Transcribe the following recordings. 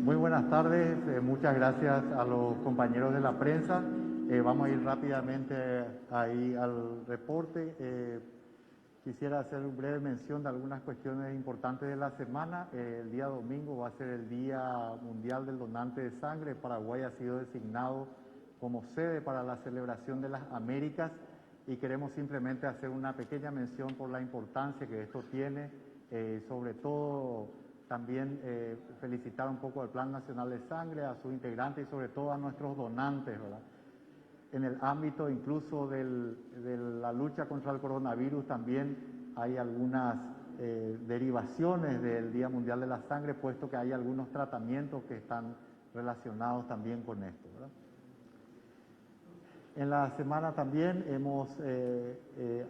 Muy buenas tardes, muchas gracias a los compañeros de la prensa. Vamos a ir rápidamente ahí al reporte. Quisiera hacer una breve mención de algunas cuestiones importantes de la semana. El día domingo va a ser el Día Mundial del Donante de Sangre. Paraguay ha sido designado como sede para la celebración de las Américas y queremos simplemente hacer una pequeña mención por la importancia que esto tiene, sobre todo también felicitar un poco al Plan Nacional de Sangre, a sus integrantes y sobre todo a nuestros donantes, ¿verdad? En el ámbito incluso de la lucha contra el coronavirus también hay algunas derivaciones del Día Mundial de la Sangre, puesto que hay algunos tratamientos que están relacionados también con esto, ¿verdad? En la semana también hemos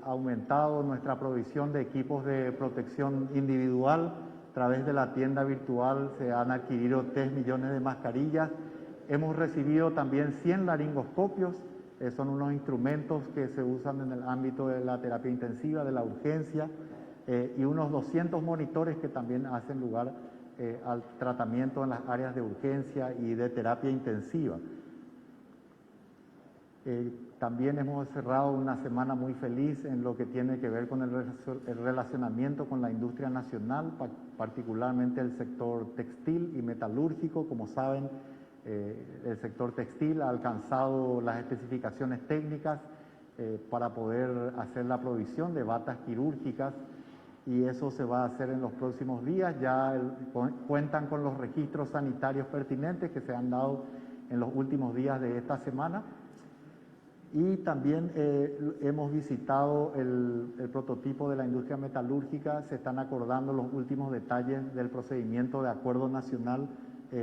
aumentado nuestra provisión de equipos de protección individual. A través de la tienda virtual se han adquirido 3 millones de mascarillas. Hemos recibido también 100 laringoscopios, son unos instrumentos que se usan en el ámbito de la terapia intensiva, de la urgencia, y unos 200 monitores que también hacen lugar al tratamiento en las áreas de urgencia y de terapia intensiva. También hemos cerrado una semana muy feliz en lo que tiene que ver con el relacionamiento con la industria nacional, particularmente el sector textil y metalúrgico. Como saben, el sector textil ha alcanzado las especificaciones técnicas para poder hacer la provisión de batas quirúrgicas y eso se va a hacer en los próximos días. Ya cuentan con los registros sanitarios pertinentes que se han dado en los últimos días de esta semana. Y también hemos visitado el prototipo de la industria metalúrgica. Se están acordando los últimos detalles del procedimiento de acuerdo nacional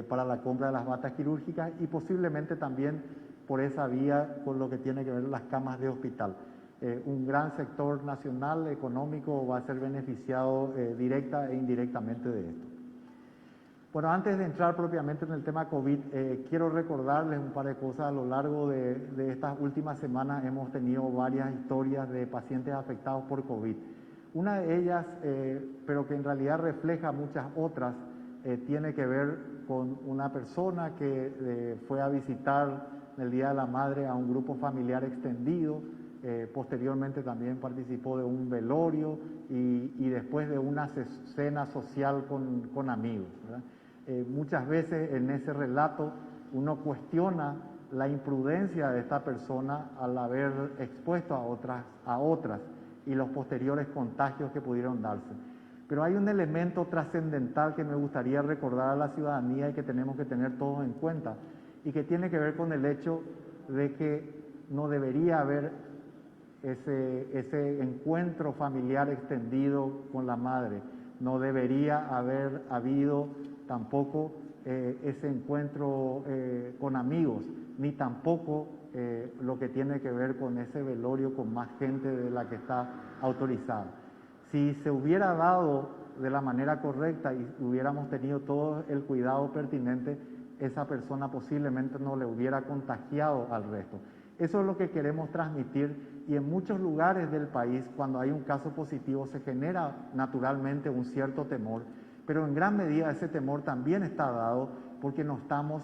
para la compra de las batas quirúrgicas y posiblemente también por esa vía con lo que tiene que ver las camas de hospital. Un gran sector nacional económico va a ser beneficiado directa e indirectamente de esto. Bueno, antes de entrar propiamente en el tema COVID, quiero recordarles un par de cosas. A lo largo de estas últimas semanas hemos tenido varias historias de pacientes afectados por COVID. Una de ellas, pero que en realidad refleja muchas otras, tiene que ver con una persona que fue a visitar el Día de la Madre a un grupo familiar extendido, posteriormente también participó de un velorio y después de una cena social con amigos, ¿verdad? Muchas veces en ese relato uno cuestiona la imprudencia de esta persona al haber expuesto a otras y los posteriores contagios que pudieron darse. Pero hay un elemento trascendental que me gustaría recordar a la ciudadanía y que tenemos que tener todos en cuenta y que tiene que ver con el hecho de que no debería haber ese encuentro familiar extendido con la madre, no debería haber habido tampoco ese encuentro con amigos, ni tampoco lo que tiene que ver con ese velorio con más gente de la que está autorizada. Si se hubiera dado de la manera correcta y hubiéramos tenido todo el cuidado pertinente, esa persona posiblemente no le hubiera contagiado al resto. Eso es lo que queremos transmitir y en muchos lugares del país, cuando hay un caso positivo, se genera naturalmente un cierto temor, pero en gran medida ese temor también está dado porque no estamos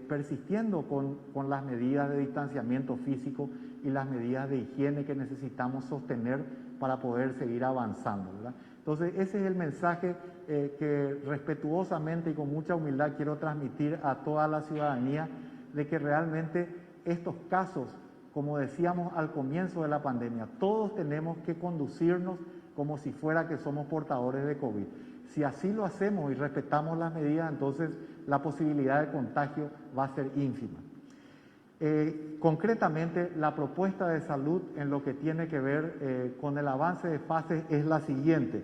persistiendo con las medidas de distanciamiento físico y las medidas de higiene que necesitamos sostener para poder seguir avanzando, ¿verdad? Entonces ese es el mensaje que respetuosamente y con mucha humildad quiero transmitir a toda la ciudadanía, de que realmente estos casos, como decíamos al comienzo de la pandemia, todos tenemos que conducirnos como si fuera que somos portadores de COVID. Si así lo hacemos y respetamos las medidas, entonces la posibilidad de contagio va a ser ínfima. Concretamente, la propuesta de salud en lo que tiene que ver con el avance de fases es la siguiente.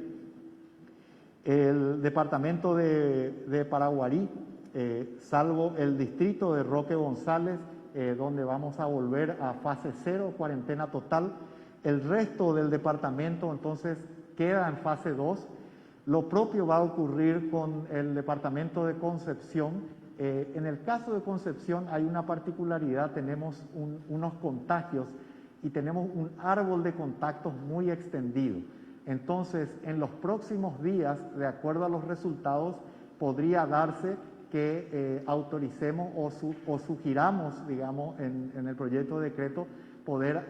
El departamento de Paraguarí, salvo el distrito de Roque González, donde vamos a volver a fase 0, cuarentena total, el resto del departamento entonces queda en fase 2. Lo propio va a ocurrir con el departamento de Concepción. En el caso de Concepción hay una particularidad, tenemos unos contagios y tenemos un árbol de contactos muy extendido. Entonces, en los próximos días, de acuerdo a los resultados, podría darse que autoricemos o sugiramos, digamos, en el proyecto de decreto, poder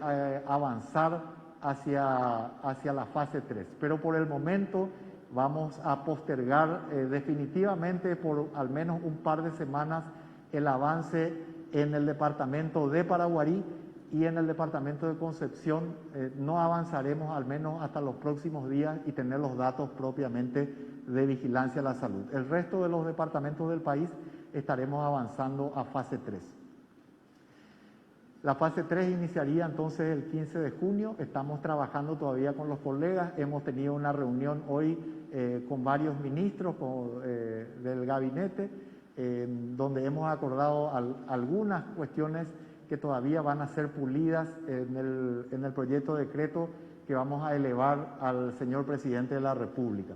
avanzar hacia la fase 3. Pero por el momento vamos a postergar definitivamente por al menos un par de semanas el avance en el departamento de Paraguarí, y en el departamento de Concepción no avanzaremos al menos hasta los próximos días y tener los datos propiamente de vigilancia a la salud. El resto de los departamentos del país estaremos avanzando a fase 3. La fase 3 iniciaría entonces el 15 de junio, estamos trabajando todavía con los colegas, hemos tenido una reunión hoy con varios ministros del gabinete, donde hemos acordado algunas cuestiones que todavía van a ser pulidas en el proyecto de decreto que vamos a elevar al señor presidente de la República.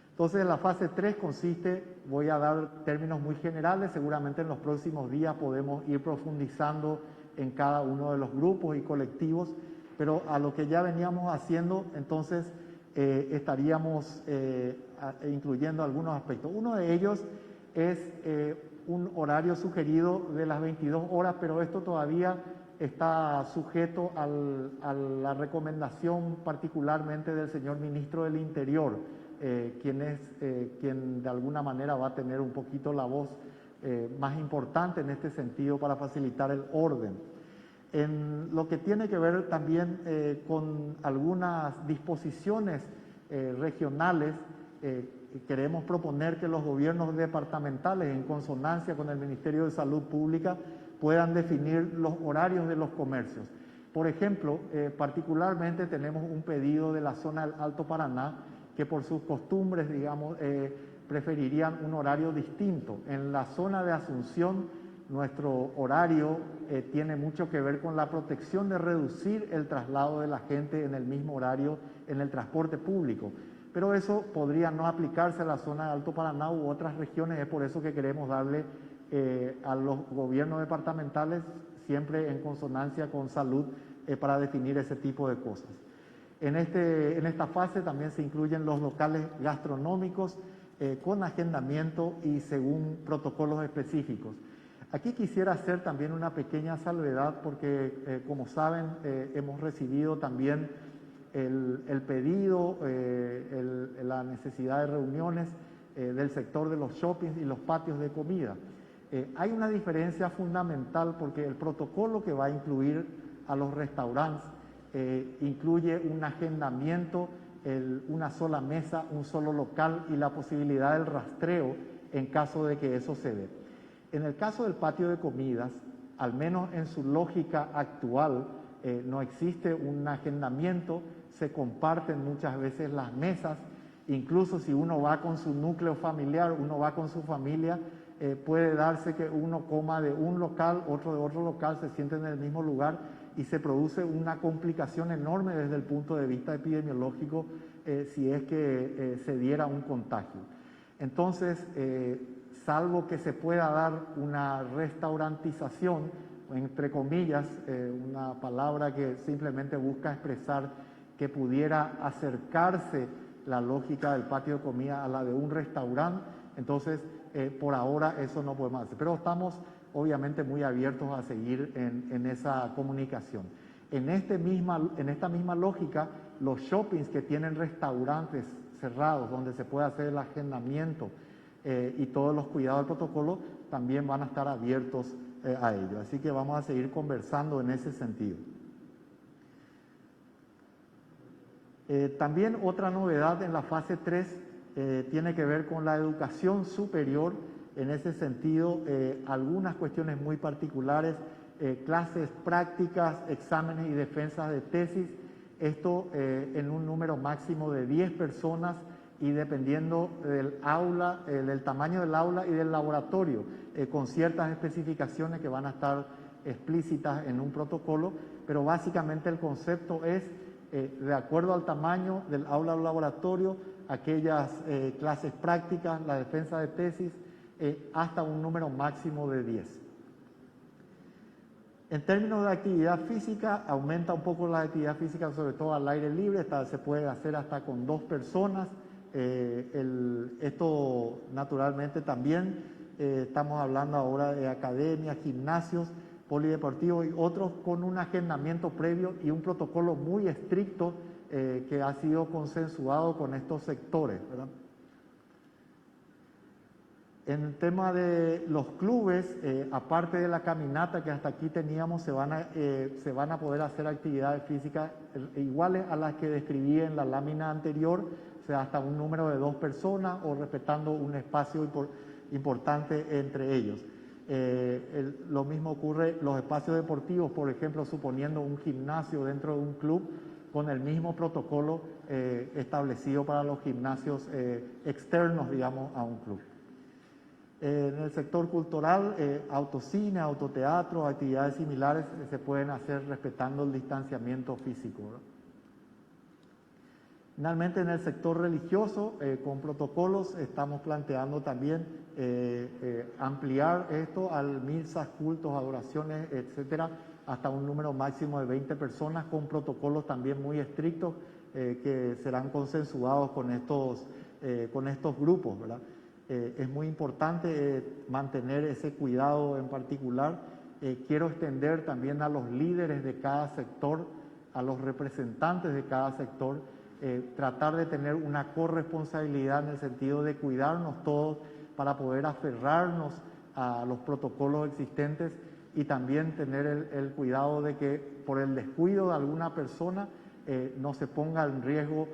Entonces, la fase 3 consiste, voy a dar términos muy generales, seguramente en los próximos días podemos ir profundizando en cada uno de los grupos y colectivos, pero a lo que ya veníamos haciendo, entonces estaríamos incluyendo algunos aspectos. Uno de ellos es un horario sugerido de las 22 horas, pero esto todavía está sujeto a la recomendación particularmente del señor ministro del Interior, quien de alguna manera va a tener un poquito la voz más importante en este sentido para facilitar el orden. En lo que tiene que ver también con algunas disposiciones regionales, queremos proponer que los gobiernos departamentales, en consonancia con el Ministerio de Salud Pública, puedan definir los horarios de los comercios. Por ejemplo, particularmente tenemos un pedido de la zona del Alto Paraná, que por sus costumbres, digamos, preferirían un horario distinto. En la zona de Asunción, nuestro horario tiene mucho que ver con la protección de reducir el traslado de la gente en el mismo horario en el transporte público. Pero eso podría no aplicarse a la zona de Alto Paraná u otras regiones, es por eso que queremos darle a los gobiernos departamentales, siempre en consonancia con salud, para definir ese tipo de cosas. En esta fase también se incluyen los locales gastronómicos con agendamiento y según protocolos específicos. Aquí quisiera hacer también una pequeña salvedad porque, como saben, hemos recibido también el pedido, la necesidad de reuniones del sector de los shoppings y los patios de comida. Hay una diferencia fundamental porque el protocolo que va a incluir a los restaurantes incluye un agendamiento, una sola mesa, un solo local y la posibilidad del rastreo en caso de que eso se dé. En el caso del patio de comidas, al menos en su lógica actual, no existe un agendamiento, se comparten muchas veces las mesas, incluso si uno va con su núcleo familiar, uno va con su familia, puede darse que uno coma de un local, otro de otro local, se sienten en el mismo lugar y se produce una complicación enorme desde el punto de vista epidemiológico si es que se diera un contagio. Entonces, salvo que se pueda dar una restaurantización, entre comillas, una palabra que simplemente busca expresar que pudiera acercarse la lógica del patio de comida a la de un restaurante, entonces por ahora eso no podemos hacer. Pero estamos obviamente muy abiertos a seguir en esa comunicación. En esta misma lógica, los shoppings que tienen restaurantes cerrados, donde se puede hacer el agendamiento y todos los cuidados del protocolo, también van a estar abiertos a ello. Así que vamos a seguir conversando en ese sentido. También otra novedad en la fase 3 tiene que ver con la educación superior. En ese sentido, algunas cuestiones muy particulares, clases prácticas, exámenes y defensas de tesis, esto en un número máximo de 10 personas y dependiendo del aula, del tamaño del aula y del laboratorio, con ciertas especificaciones que van a estar explícitas en un protocolo, pero básicamente el concepto es, de acuerdo al tamaño del aula o laboratorio, aquellas clases prácticas, la defensa de tesis, hasta un número máximo de 10. En términos de actividad física, aumenta un poco la actividad física, sobre todo al aire libre, se puede hacer hasta con 2 personas. Esto naturalmente también Estamos hablando ahora de academias, gimnasios, polideportivos y otros con un agendamiento previo y un protocolo muy estricto que ha sido consensuado con estos sectores, ¿verdad? En el tema de los clubes, aparte de la caminata que hasta aquí teníamos, se van a poder hacer actividades físicas iguales a las que describí en la lámina anterior, o sea, hasta un número de 2 personas o respetando un espacio importante entre ellos. Lo mismo ocurre los espacios deportivos, por ejemplo, suponiendo un gimnasio dentro de un club, con el mismo protocolo establecido para los gimnasios externos, digamos, a un club. En el sector cultural, autocine, autoteatro, actividades similares se pueden hacer respetando el distanciamiento físico, ¿verdad? Finalmente, en el sector religioso, con protocolos, estamos planteando también ampliar esto al misas, cultos, adoraciones, etcétera, hasta un número máximo de 20 personas, con protocolos también muy estrictos que serán consensuados con estos grupos, ¿verdad? Es muy importante mantener ese cuidado en particular. Quiero extender también a los líderes de cada sector, a los representantes de cada sector, tratar de tener una corresponsabilidad en el sentido de cuidarnos todos para poder aferrarnos a los protocolos existentes y también tener el cuidado de que por el descuido de alguna persona no se ponga en riesgo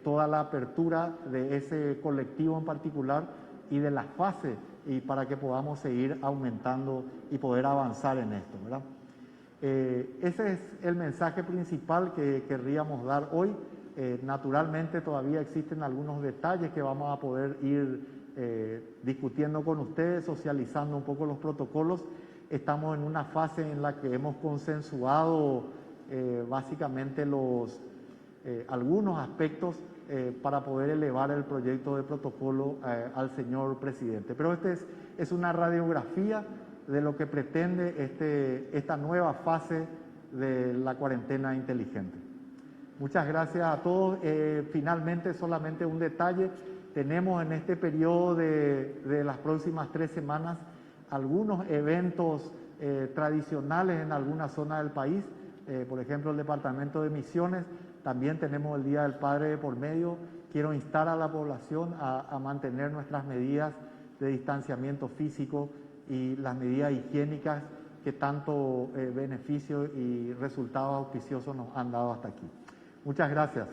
toda la apertura de ese colectivo en particular y de las fases, y para que podamos seguir aumentando y poder avanzar en esto, ¿verdad? Ese es el mensaje principal que querríamos dar hoy. Naturalmente todavía existen algunos detalles que vamos a poder ir discutiendo con ustedes, socializando un poco los protocolos. Estamos en una fase en la que hemos consensuado básicamente algunos aspectos para poder elevar el proyecto de protocolo al señor presidente. Pero es una radiografía de lo que pretende esta nueva fase de la cuarentena inteligente. Muchas gracias a todos. Finalmente, solamente un detalle. Tenemos en este periodo de las próximas 3 semanas algunos eventos tradicionales en alguna zona del país. Por ejemplo, el Departamento de Misiones. También tenemos el Día del Padre de por medio. Quiero instar a la población a mantener nuestras medidas de distanciamiento físico y las medidas higiénicas que tanto beneficio y resultados auspiciosos nos han dado hasta aquí. Muchas gracias.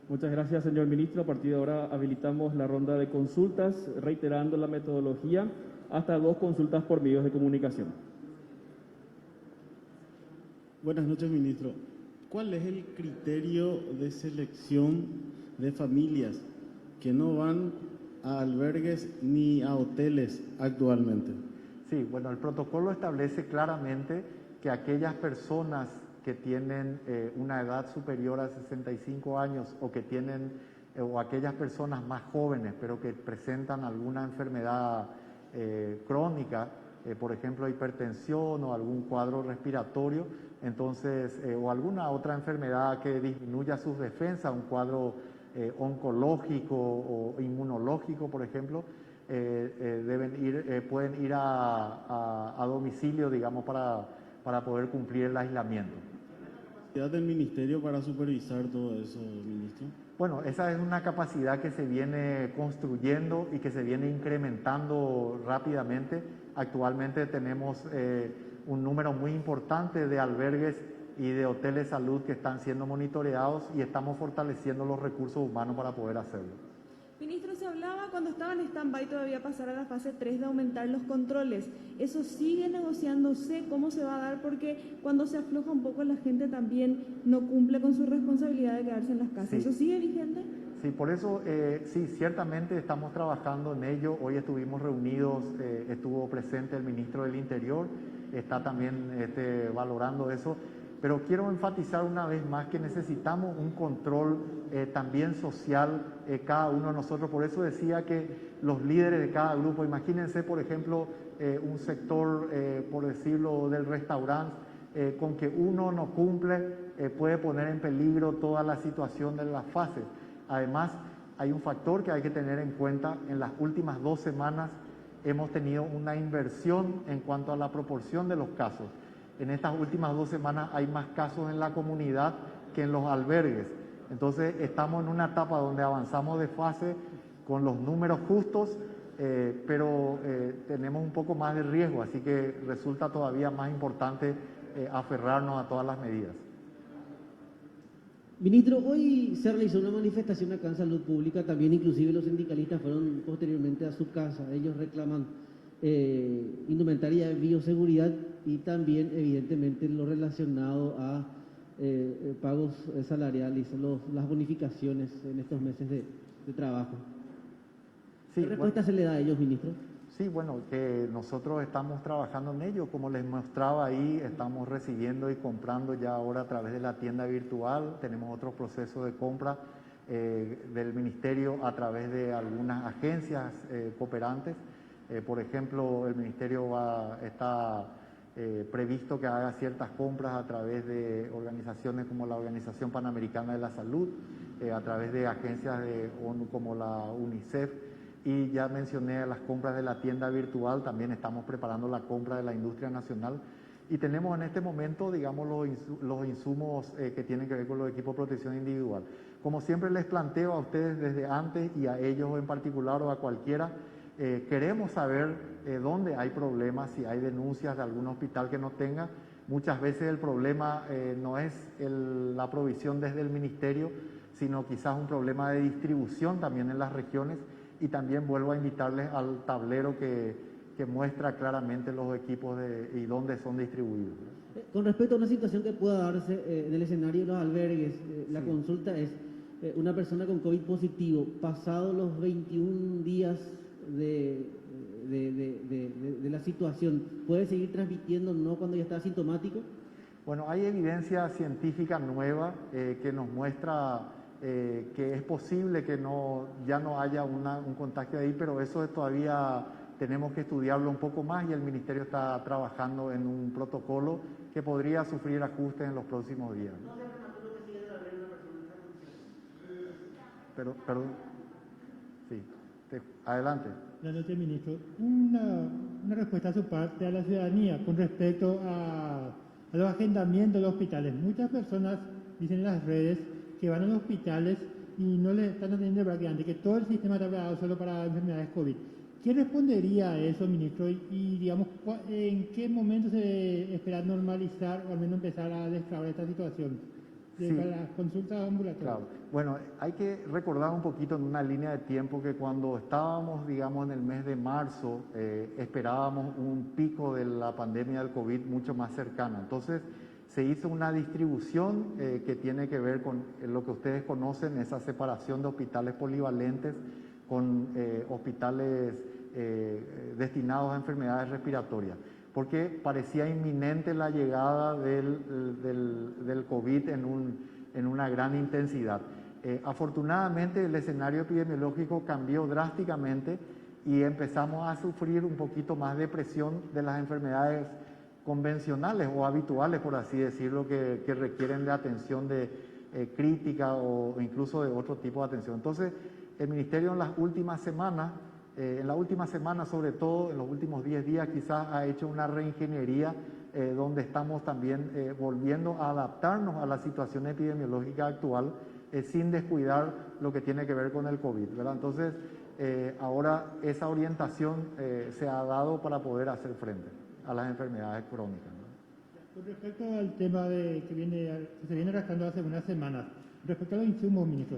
Muchas gracias, señor ministro. A partir de ahora habilitamos la ronda de consultas, reiterando la metodología, hasta 2 consultas por medios de comunicación. Buenas noches, ministro. ¿Cuál es el criterio de selección de familias que no van a albergues ni a hoteles actualmente? Sí, bueno, el protocolo establece claramente que aquellas personas que tienen una edad superior a 65 años o que tienen, o aquellas personas más jóvenes, pero que presentan alguna enfermedad crónica, por ejemplo, hipertensión o algún cuadro respiratorio, entonces, o alguna otra enfermedad que disminuya sus defensas, un cuadro oncológico o inmunológico, por ejemplo, pueden ir a domicilio, digamos, para poder cumplir el aislamiento. ¿La capacidad del ministerio para supervisar todo eso, ministro? Bueno, esa es una capacidad que se viene construyendo y que se viene incrementando rápidamente. Actualmente tenemos un número muy importante de albergues y de hoteles de salud que están siendo monitoreados y estamos fortaleciendo los recursos humanos para poder hacerlo. Ministro, se hablaba cuando estaba en stand-by todavía pasar a la fase 3 de aumentar los controles. ¿Eso sigue negociándose? ¿Cómo se va a dar? Porque cuando se afloja un poco la gente también no cumple con su responsabilidad de quedarse en las casas. Sí. ¿Eso sigue vigente? Sí, por eso sí, ciertamente estamos trabajando en ello. Hoy estuvimos reunidos, estuvo presente el ministro del Interior, está también valorando eso. Pero quiero enfatizar una vez más que necesitamos un control también social cada uno de nosotros. Por eso decía que los líderes de cada grupo, imagínense por ejemplo un sector, por decirlo, del restaurante, con que uno no cumple puede poner en peligro toda la situación de las fases. Además, hay un factor que hay que tener en cuenta. En las últimas 2 semanas hemos tenido una inversión en cuanto a la proporción de los casos. En estas últimas 2 semanas hay más casos en la comunidad que en los albergues. Entonces estamos en una etapa donde avanzamos de fase con los números justos, pero tenemos un poco más de riesgo, así que resulta todavía más importante aferrarnos a todas las medidas. Ministro, hoy se realizó una manifestación acá en Salud Pública, también inclusive los sindicalistas fueron posteriormente a su casa. Ellos reclaman indumentaria de bioseguridad y también evidentemente lo relacionado a pagos salariales, las bonificaciones en estos meses de trabajo. Sí, ¿Qué respuesta se le da a ellos, ministro? Sí, bueno, que nosotros estamos trabajando en ello, como les mostraba ahí, estamos recibiendo y comprando ya ahora a través de la tienda virtual, tenemos otro proceso de compra del Ministerio a través de algunas agencias cooperantes. Por ejemplo, el Ministerio está previsto que haga ciertas compras a través de organizaciones como la Organización Panamericana de la Salud, a través de agencias de ONU como la UNICEF. Y ya mencioné las compras de la tienda virtual, también estamos preparando la compra de la industria nacional y tenemos en este momento, digamos, los insumos que tienen que ver con los equipos de protección individual. Como siempre les planteo a ustedes desde antes y a ellos en particular o a cualquiera, queremos saber dónde hay problemas, si hay denuncias de algún hospital que no tenga. Muchas veces el problema no es la provisión desde el ministerio, sino quizás un problema de distribución también en las regiones. Y también vuelvo a invitarles al tablero que muestra claramente los equipos y dónde son distribuidos. Con respecto a una situación que pueda darse en el escenario de los albergues, la Sí. consulta es una persona con COVID positivo, pasados los 21 días de la situación, ¿puede seguir transmitiendo no cuando ya está asintomático? Bueno, hay evidencia científica nueva que nos muestra que es posible que ya no haya un contagio ahí, pero eso todavía tenemos que estudiarlo un poco más y el Ministerio está trabajando en un protocolo que podría sufrir ajustes en los próximos días. Perdón. Sí, adelante. Buenas noches, ministro. Una respuesta a su parte a la ciudadanía con respecto a los agendamientos de los hospitales. Muchas personas dicen en las redes que van a los hospitales y no les están atendiendo prácticamente, que todo el sistema está preparado solo para enfermedades COVID. ¿Qué respondería a eso, ministro? Y digamos, ¿en qué momento se espera normalizar o al menos empezar a destrabar esta situación Sí. para las consultas ambulatorias? Claro. Bueno, hay que recordar un poquito en una línea de tiempo que cuando estábamos, digamos, en el mes de marzo, esperábamos un pico de la pandemia del COVID mucho más cercana. Entonces, se hizo una distribución que tiene que ver con lo que ustedes conocen, esa separación de hospitales polivalentes con hospitales destinados a enfermedades respiratorias, porque parecía inminente la llegada del COVID en una gran intensidad. Afortunadamente el escenario epidemiológico cambió drásticamente y empezamos a sufrir un poquito más de presión de las enfermedades convencionales o habituales, por así decirlo, que requieren de atención crítica o incluso de otro tipo de atención. Entonces, el Ministerio en las últimas semanas, sobre todo en los últimos 10 días, quizás ha hecho una reingeniería donde estamos también volviendo a adaptarnos a la situación epidemiológica actual sin descuidar lo que tiene que ver con el COVID, ¿verdad? Entonces, ahora esa orientación se ha dado para poder hacer frente a las enfermedades crónicas, ¿no? Con respecto al tema que se viene arrastrando hace unas semanas, respecto a los insumos, ministro,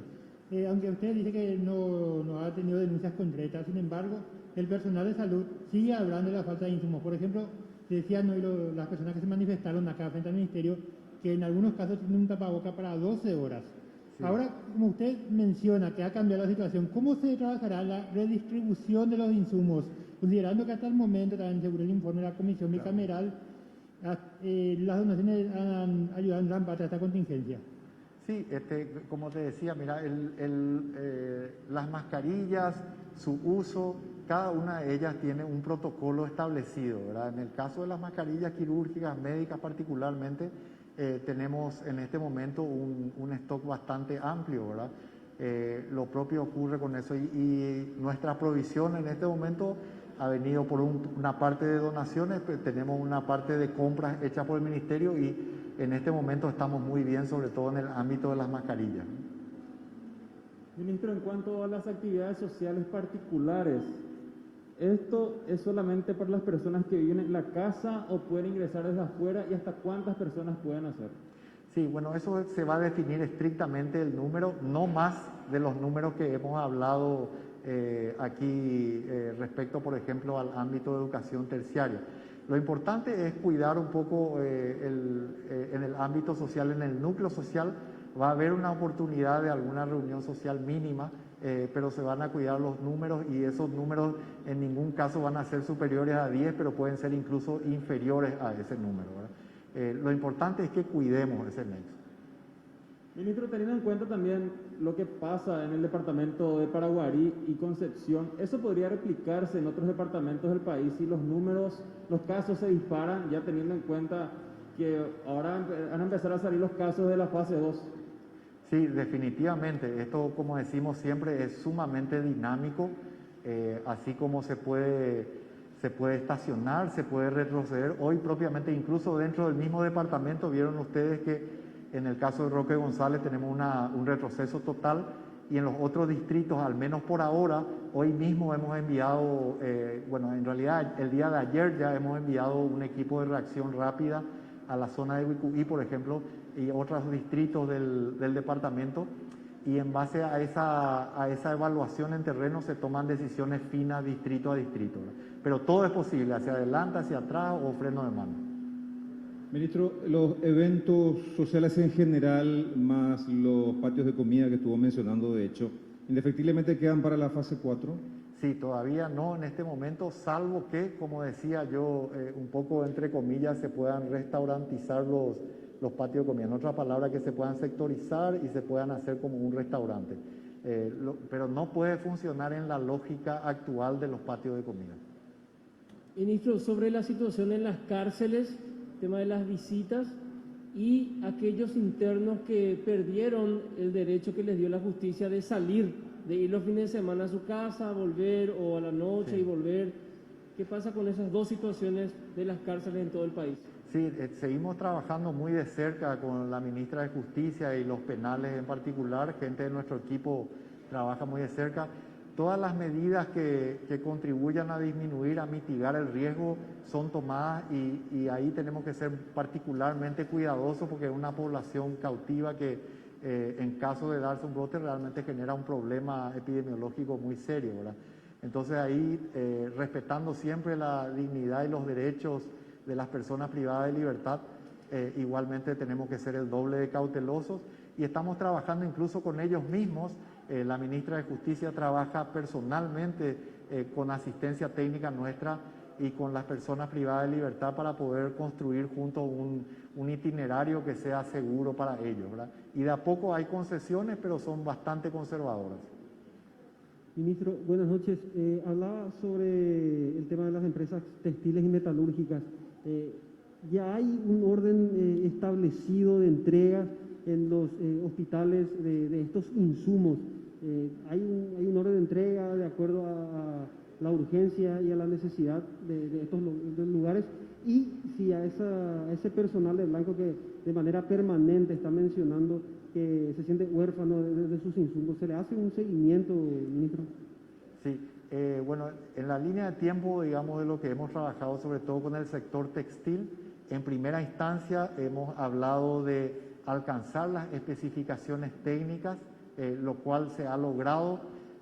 aunque usted dice que no ha tenido denuncias concretas, sin embargo, el personal de salud sigue hablando de la falta de insumos. Por ejemplo, decían hoy las personas que se manifestaron acá frente al ministerio que en algunos casos tienen un tapaboca para 12 horas. Sí. Ahora, como usted menciona que ha cambiado la situación, ¿cómo se trabajará la redistribución de los insumos? Considerando que hasta el momento, también según el informe de la Comisión Bicameral, las donaciones han ayudado en gran parte a esta contingencia. Sí, como te decía, mira, las mascarillas, su uso, cada una de ellas tiene un protocolo establecido, ¿verdad? En el caso de las mascarillas quirúrgicas, médicas particularmente, tenemos en este momento un stock bastante amplio, ¿verdad? Lo propio ocurre con eso y nuestra provisión en este momento ha venido por una parte de donaciones, pero tenemos una parte de compras hechas por el Ministerio y en este momento estamos muy bien, sobre todo en el ámbito de las mascarillas. Ministro, en cuanto a las actividades sociales particulares, ¿esto es solamente para las personas que viven en la casa o pueden ingresar desde afuera y hasta cuántas personas pueden hacer? Sí, bueno, eso se va a definir estrictamente el número, no más de los números que hemos hablado aquí respecto, por ejemplo, al ámbito de educación terciaria. Lo importante es cuidar un poco en el ámbito social, en el núcleo social, va a haber una oportunidad de alguna reunión social mínima, pero se van a cuidar los números y esos números en ningún caso van a ser superiores a 10, pero pueden ser incluso inferiores a ese número, ¿verdad? Lo importante es que cuidemos ese nexo. Ministro, teniendo en cuenta también lo que pasa en el departamento de Paraguarí y Concepción, ¿eso podría replicarse en otros departamentos del país si los números, los casos se disparan, ya teniendo en cuenta que ahora van a empezar a salir los casos de la fase 2? Sí, definitivamente. Esto, como decimos siempre, es sumamente dinámico, así como se puede estacionar, se puede retroceder. Hoy propiamente, incluso dentro del mismo departamento, vieron ustedes que en el caso de Roque González tenemos un retroceso total y en los otros distritos, al menos por ahora, hoy mismo hemos enviado, bueno, en realidad el día de ayer ya hemos enviado un equipo de reacción rápida a la zona de Vicuí, por ejemplo, y otros distritos del departamento, y en base a esa evaluación en terreno se toman decisiones finas distrito a distrito, ¿verdad? Pero todo es posible, hacia adelante, hacia atrás o freno de mano. Ministro, los eventos sociales en general, más los patios de comida que estuvo mencionando, de hecho, ¿indefectiblemente quedan para la fase 4? Sí, todavía no en este momento, salvo que, como decía yo, un poco entre comillas, se puedan restaurantizar los patios de comida. En otra palabra, que se puedan sectorizar y se puedan hacer como un restaurante. Pero no puede funcionar en la lógica actual de los patios de comida. Ministro, sobre la situación en las cárceles, tema de las visitas y aquellos internos que perdieron el derecho que les dio la justicia de salir, de ir los fines de semana a su casa, volver o a la noche Sí. y volver. ¿Qué pasa con esas dos situaciones de las cárceles en todo el país? Sí, seguimos trabajando muy de cerca con la ministra de Justicia y los penales en particular. Gente de nuestro equipo trabaja muy de cerca. Todas las medidas que contribuyan a disminuir, a mitigar el riesgo son tomadas y ahí tenemos que ser particularmente cuidadosos porque es una población cautiva que en caso de darse un brote realmente genera un problema epidemiológico muy serio, ¿verdad? Entonces ahí, respetando siempre la dignidad y los derechos de las personas privadas de libertad, igualmente tenemos que ser el doble de cautelosos y estamos trabajando incluso con ellos mismos. La ministra de Justicia trabaja personalmente con asistencia técnica nuestra y con las personas privadas de libertad para poder construir juntos un itinerario que sea seguro para ellos, ¿verdad? Y de a poco hay concesiones, pero son bastante conservadoras. Ministro, buenas noches. Hablaba sobre el tema de las empresas textiles y metalúrgicas. ¿Ya hay un orden establecido de entrega en los hospitales de estos insumos? ¿Hay un orden de entrega de acuerdo a la urgencia y a la necesidad de estos lugares? Y si a ese personal de blanco que de manera permanente está mencionando que se siente huérfano de sus insumos, ¿se le hace un seguimiento, ministro? Sí, bueno, en la línea de tiempo, digamos, de lo que hemos trabajado sobre todo con el sector textil, en primera instancia hemos hablado de alcanzar las especificaciones técnicas, lo cual se ha logrado.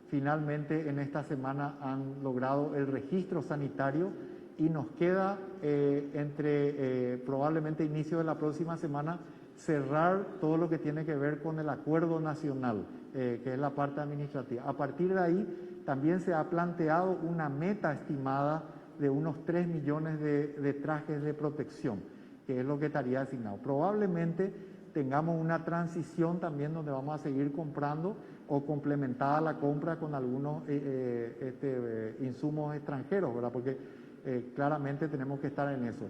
Finalmente en esta semana han logrado el registro sanitario y nos queda entre probablemente inicio de la próxima semana cerrar todo lo que tiene que ver con el acuerdo nacional, que es la parte administrativa. A partir de ahí también se ha planteado una meta estimada de unos 3 millones de trajes de protección, que es lo que estaría asignado. Probablemente tengamos una transición también donde vamos a seguir comprando o complementada la compra con algunos insumos extranjeros, ¿verdad? Porque claramente tenemos que estar en eso.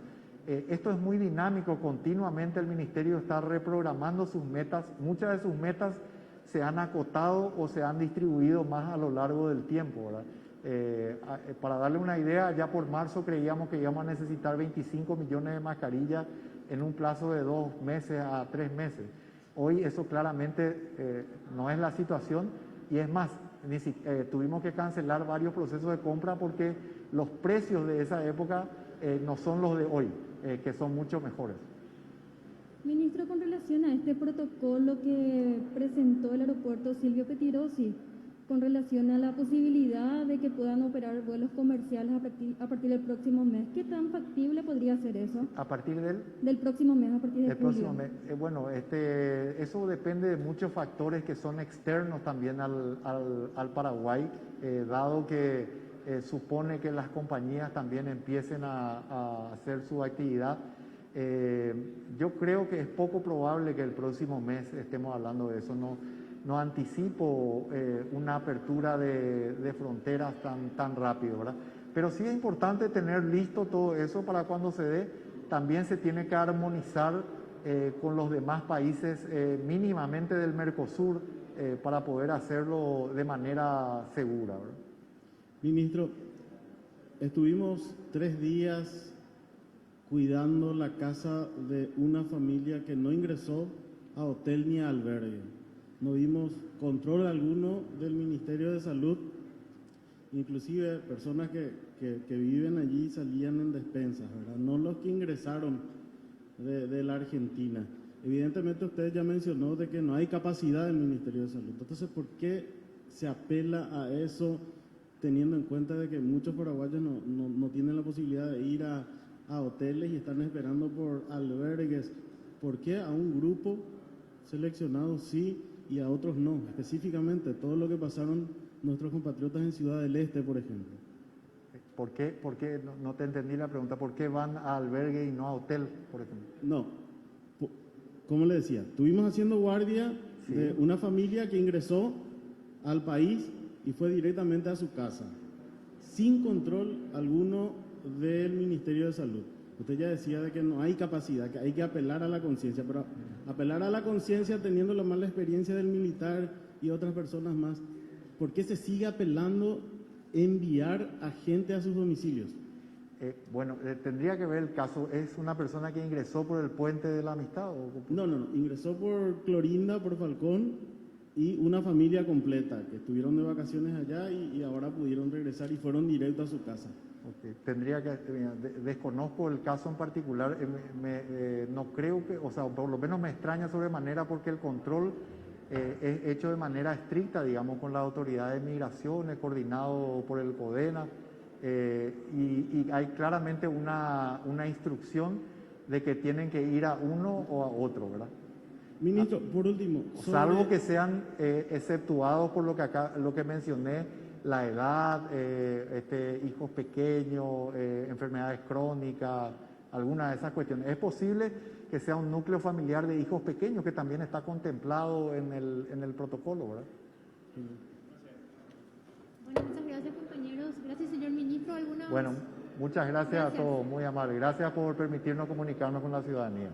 Esto es muy dinámico, continuamente el Ministerio está reprogramando sus metas, muchas de sus metas se han acotado o se han distribuido más a lo largo del tiempo, ¿verdad? Para darle una idea, ya por marzo creíamos que íbamos a necesitar 25 millones de mascarillas en un plazo de 2 meses a 3 meses. Hoy eso claramente no es la situación y es más, tuvimos que cancelar varios procesos de compra porque los precios de esa época no son los de hoy, que son mucho mejores. Ministro, con relación a este protocolo que presentó el aeropuerto Silvio Pettirossi, con relación a la posibilidad de que puedan operar vuelos comerciales a partir del próximo mes, ¿qué tan factible podría ser eso? A partir del próximo mes, a partir de el julio. próximo mes. Bueno, eso depende de muchos factores que son externos también al Paraguay, dado que supone que las compañías también empiecen a hacer su actividad. Yo creo que es poco probable que el próximo mes estemos hablando de eso. No anticipo una apertura de fronteras tan rápido, ¿verdad? Pero sí es importante tener listo todo eso para cuando se dé. También se tiene que armonizar con los demás países mínimamente del Mercosur para poder hacerlo de manera segura, ¿verdad? Ministro, estuvimos 3 días cuidando la casa de una familia que no ingresó a hotel ni a albergue. No vimos control alguno del Ministerio de Salud, inclusive personas que viven allí salían en despensas, ¿verdad? No los que ingresaron de la Argentina. Evidentemente usted ya mencionó de que no hay capacidad del Ministerio de Salud. Entonces, ¿por qué se apela a eso teniendo en cuenta de que muchos paraguayos no tienen la posibilidad de ir a hoteles y están esperando por albergues? ¿Por qué a un grupo seleccionado sí y a otros no? Específicamente, todo lo que pasaron nuestros compatriotas en Ciudad del Este, por ejemplo. ¿Por qué? No te entendí la pregunta. ¿Por qué van a albergue y no a hotel, por ejemplo? No, como le decía, estuvimos haciendo guardia de una familia que ingresó al país y fue directamente a su casa, sin control alguno del Ministerio de Salud. Usted ya decía de que no hay capacidad, que hay que apelar a la conciencia, pero apelar a la conciencia teniendo la mala experiencia del militar y otras personas más, ¿por qué se sigue apelando enviar a gente a sus domicilios? Tendría que ver el caso. ¿Es una persona que ingresó por el Puente de la Amistad? No, ingresó por Clorinda, por Falcón, y una familia completa que estuvieron de vacaciones allá y ahora pudieron regresar y fueron directo a su casa. Okay. Desconozco el caso en particular, no creo que, o sea, por lo menos me extraña sobremanera porque el control es hecho de manera estricta, digamos, con la autoridad de migraciones, coordinado por el CODENA, y hay claramente una instrucción de que tienen que ir a uno o a otro, ¿verdad? Ministro, por último, salvo que sean exceptuados por lo que mencioné, la edad, hijos pequeños, enfermedades crónicas, alguna de esas cuestiones. Es posible que sea un núcleo familiar de hijos pequeños que también está contemplado en el protocolo, ¿verdad? Bueno, muchas gracias, compañeros. Gracias, señor ministro. Bueno, muchas gracias a todos, muy amable. Gracias por permitirnos comunicarnos con la ciudadanía.